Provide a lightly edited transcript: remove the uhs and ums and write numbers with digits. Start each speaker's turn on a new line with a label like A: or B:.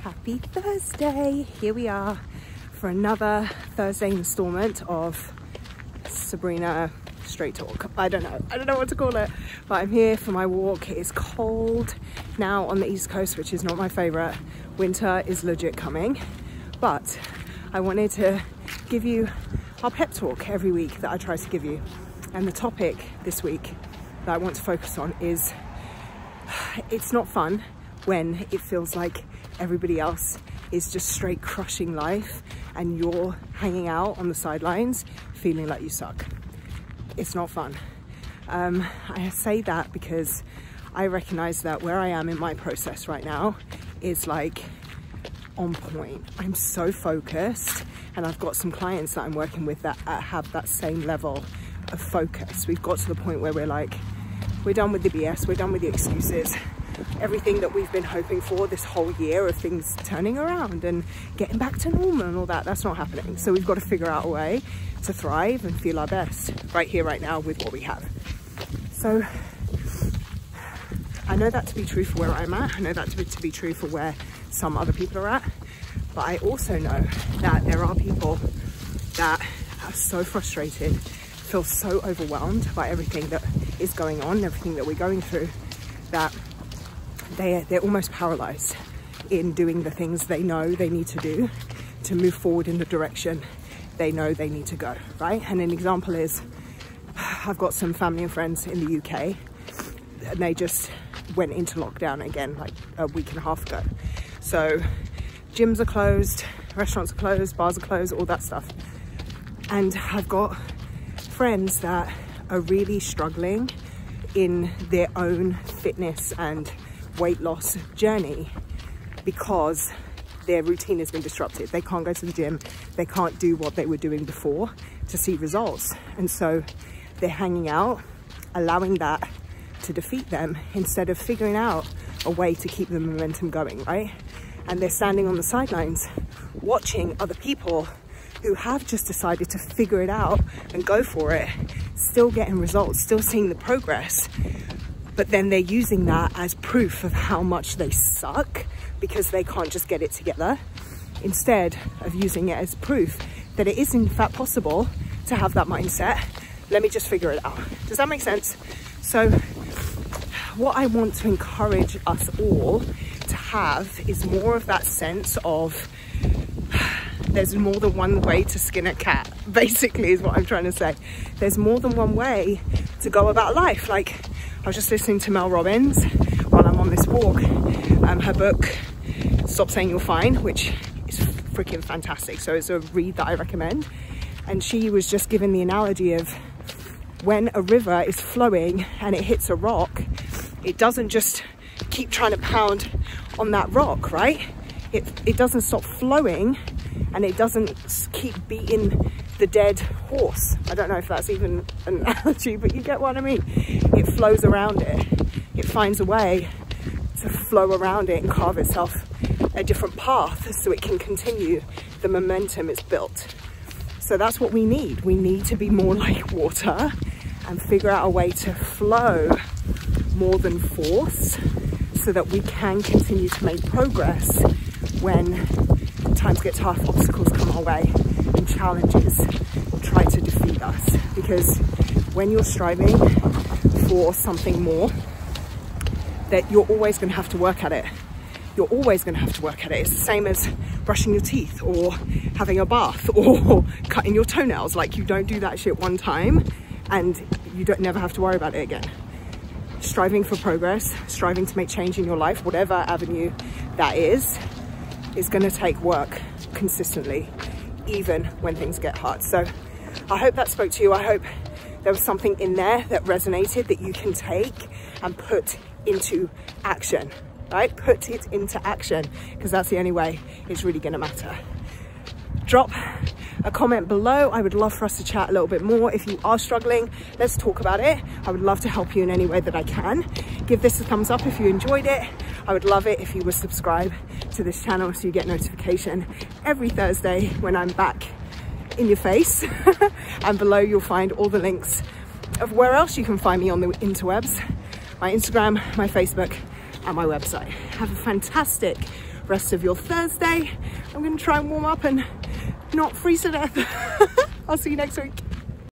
A: Happy Thursday! Here we are for another Thursday installment of Sabrina Straight Talk. I don't know what to call it, but I'm here for my walk. It is cold now on the East Coast, which is not my favorite. Winter is legit coming, but I wanted to give you our pep talk every week that I try to give you. And the topic this week that I want to focus on is it's not fun when it feels like everybody else is just straight crushing life and you're hanging out on the sidelines feeling like you suck. It's not fun. I say that because I recognize that where I am in my process right now is like on point. I'm so focused, and I've got some clients that I'm working with that have that same level of focus. We've got to the point where we're like, we're done with the BS, we're done with the excuses. Everything that we've been hoping for this whole year of things turning around and getting back to normal and all that, that's not happening. So we've got to figure out a way to thrive and feel our best right here, right now with what we have. So I know that to be true for where I'm at. I know that to be true for where some other people are at. But I also know that there are people that are so frustrated, feel so overwhelmed by everything that is going on, everything that we're going through, that they're almost paralyzed in doing the things they know they need to do to move forward in the direction they know they need to go, right? And an example is, I've got some family and friends in the UK, and they just went into lockdown again like a week and a half ago. So gyms are closed, restaurants are closed, bars are closed, all that stuff. And I've got friends that are really struggling in their own fitness and weight loss journey because their routine has been disrupted. They can't go to the gym, they can't do what they were doing before to see results. And so they're hanging out, allowing that to defeat them instead of figuring out a way to keep the momentum going, right? And they're standing on the sidelines watching other people who have just decided to figure it out and go for it, still getting results, still seeing the progress. But then they're using that as proof of how much they suck because they can't just get it together, instead of using it as proof that it is in fact possible to have that mindset. Let me just figure it out. Does that make sense? So what I want to encourage us all to have is more of that sense of there's more than one way to skin a cat, basically, is what I'm trying to say. There's more than one way to go about life. Like, I was just listening to Mel Robbins while I'm on this walk. Her book, Stop Saying You're Fine, which is freaking fantastic. So it's a read that I recommend. And she was just giving the analogy of when a river is flowing and it hits a rock, it doesn't just keep trying to pound on that rock, right? It doesn't stop flowing, and it doesn't keep beating the dead horse. I don't know if that's even an analogy, but you get what I mean. It flows around it. It finds a way to flow around it and carve itself a different path so it can continue the momentum it's built. So that's what we need. We need to be more like water and figure out a way to flow more than force so that we can continue to make progress when times get tough, obstacles come our way, and challenges try to defeat us. Because when you're striving for something more, that you're always going to have to work at it. You're always going to have to work at it. It's the same as brushing your teeth or having a bath or cutting your toenails. Like, you don't do that shit one time and you don't never have to worry about it again. Striving for progress, striving to make change in your life, whatever avenue that is going to take work consistently, even when things get hard. So I hope that spoke to you. I hope there was something in there that resonated that you can take and put into action, right? Put it into action, because that's the only way it's really going to matter. Drop a comment below. I would love for us to chat a little bit more. If you are struggling, let's talk about it. I would love to help you in any way that I can. Give this a thumbs up if you enjoyed it. I would love it if you would subscribe to this channel so you get notification every Thursday when I'm back in your face. And below you'll find all the links of where else you can find me on the interwebs, my Instagram, my Facebook, and my website. Have a fantastic rest of your Thursday. I'm gonna try and warm up and not freeze to death. I'll see you next week.